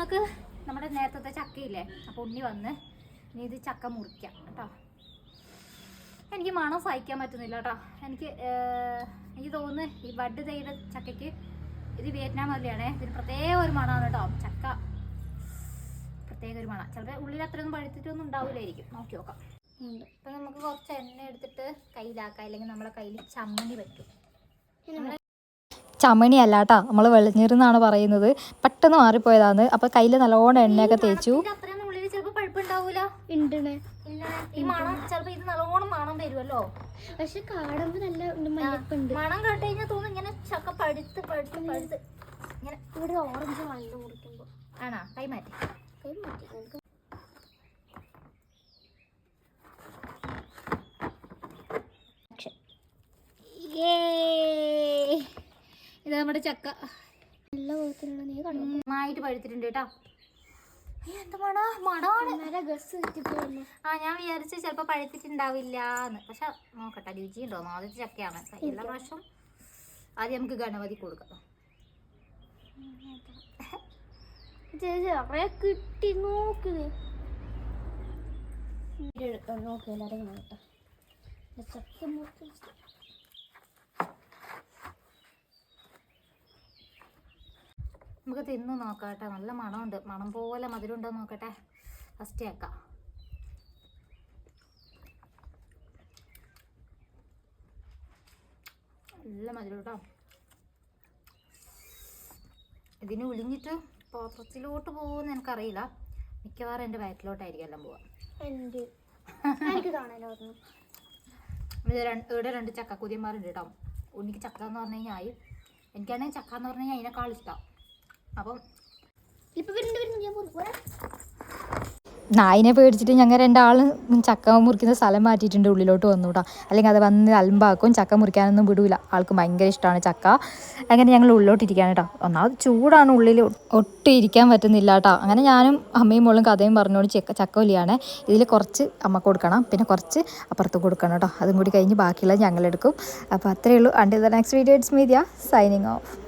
നമുക്ക് നമ്മുടെ നേരത്തെ ചക്കയില്ലേ, അപ്പോൾ ഉണ്ണി വന്ന് ഇനി ഇത് ചക്ക മുറിക്കാം കേട്ടോ. എനിക്ക് മണം സഹിക്കാൻ പറ്റുന്നില്ല കേട്ടോ. എനിക്ക് തോന്നുന്നു ഈ ബഡ് തൈയുടെ ചക്കയ്ക്ക് ഇത് വിയറ്റ്നാം മല്ലിയാണേ, ഇതിന് പ്രത്യേക ഒരു മണമാണ് കേട്ടോ. ചക്ക പ്രത്യേക ഒരു മണം. ചിലപ്പോൾ ഉള്ളിൽ അത്രയൊന്നും പഴുത്തിട്ടൊന്നും ഉണ്ടാവില്ലായിരിക്കും. നോക്കി നോക്കാം. ഇപ്പം നമുക്ക് കുറച്ച് എണ്ണ എടുത്തിട്ട് കയ്യിലാക്കാം, അല്ലെങ്കിൽ നമ്മളെ കയ്യിൽ ചമ്മണി പറ്റും. ചമണി അല്ല കേട്ടോ, നമ്മൾ വെളിഞ്ഞീരെന്നാണ് പറയുന്നത്. പെട്ടെന്ന് മാറിപ്പോയതാണ്. അപ്പോൾ കയ്യിൽ നല്ലോണം എണ്ണയൊക്കെ തേച്ചു. അത്രയൊന്നും ഉള്ളിൽ ചിലപ്പോൾ പഴുപ്പുണ്ടാവൂല. ഈ മണം ചിലപ്പോൾ ഇത് നല്ലോണം മണം വരുമല്ലോ. പക്ഷെ കാണുമ്പോൾ നല്ല മഞ്ഞപ്പുണ്ട്. മണം കേട്ട് കഴിഞ്ഞാൽ തോന്നുന്നു ഇങ്ങനെ ചക്ക പഴുത്ത് പഴുത്ത് പഴുത്ത് ഇങ്ങനെ. ഇവിടെ ഓറഞ്ച് നല്ല കുടിക്കുമ്പോൾ ആണോ? കൈ മാറ്റി ഇത് നമ്മുടെ ചക്ക നല്ല കുളത്തിലുള്ള നീ കണ്ടു നന്നായിട്ട് പഴുത്തിട്ടുണ്ട് കേട്ടോ. എന്താ മണമാണ്. ഞാൻ വിചാരിച്ച് ചിലപ്പോ പഴുത്തിട്ടുണ്ടാവില്ല എന്ന്. പക്ഷെ നോക്കട്ടെ രുചിയുണ്ടോ. ആദ്യത്തെ ചക്കയാണ്. എല്ലാ പ്രാവശ്യം ആദ്യം നമുക്ക് ഗണപതി കൊടുക്കാം. കിട്ടി നോക്ക് നോക്കില്ലാരും കേട്ടോ. ചക്ക നമുക്ക് തിന്ന് നോക്കാം കേട്ടോ. നല്ല മണമുണ്ട്. മണം പോലെ മധുരം ഉണ്ടോ നോക്കട്ടെ. ഫസ്റ്റ് ചേക്കാം. നല്ല മധുരം കേട്ടോ. ഇതിന് ഒളിഞ്ഞിട്ട് പാത്രത്തിലോട്ട് പോകുമെന്ന് എനിക്കറിയില്ല. മിക്കവാറും എൻ്റെ വയറ്റിലോട്ടായിരിക്കും എല്ലാം പോവാം. ഇവിടെ 2 ചക്കക്കുതിയന്മാരുണ്ട് കേട്ടോ. ഉണ്ണിക്ക് ചക്ക എന്ന് പറഞ്ഞു കഴിഞ്ഞാൽ ആയി. എനിക്കാണെങ്കിൽ ചക്ക എന്ന് പറഞ്ഞു കഴിഞ്ഞാൽ അതിനേക്കാൾ ഇഷ്ടം. അപ്പം നായിനെ പേടിച്ചിട്ട് ഞങ്ങൾ 2 ആളും ചക്ക മുറിക്കുന്ന സ്ഥലം മാറ്റിയിട്ടുണ്ട്. ഉള്ളിലോട്ട് വന്നു കേട്ടോ. അല്ലെങ്കിൽ അത് വന്ന് അലമ്പാക്കും. ചക്ക മുറിക്കാനൊന്നും വിടൂല. ആൾക്ക് ഭയങ്കര ഇഷ്ടമാണ് ചക്ക. അങ്ങനെ ഞങ്ങൾ ഉള്ളിലോട്ടിരിക്കുകയാണ് കേട്ടോ. ഒന്നാമത് ചൂടാണ്, ഉള്ളിൽ ഒട്ടും ഇരിക്കാൻ പറ്റുന്നില്ല കേട്ടോ. അങ്ങനെ ഞാനും അമ്മയും മോളും കഥയും പറഞ്ഞോണ്ട് ചക്ക വലിയാണ്. ഇതിൽ കുറച്ച് അമ്മക്ക് കൊടുക്കണം, പിന്നെ കുറച്ച് അപ്പുറത്ത് കൊടുക്കണം കേട്ടോ. അതും കൂടി കഴിഞ്ഞ് ബാക്കിയുള്ളത് ഞങ്ങളെടുക്കും. അപ്പോൾ അത്രയേ ഉള്ളൂ. Until the next video it's media signing off.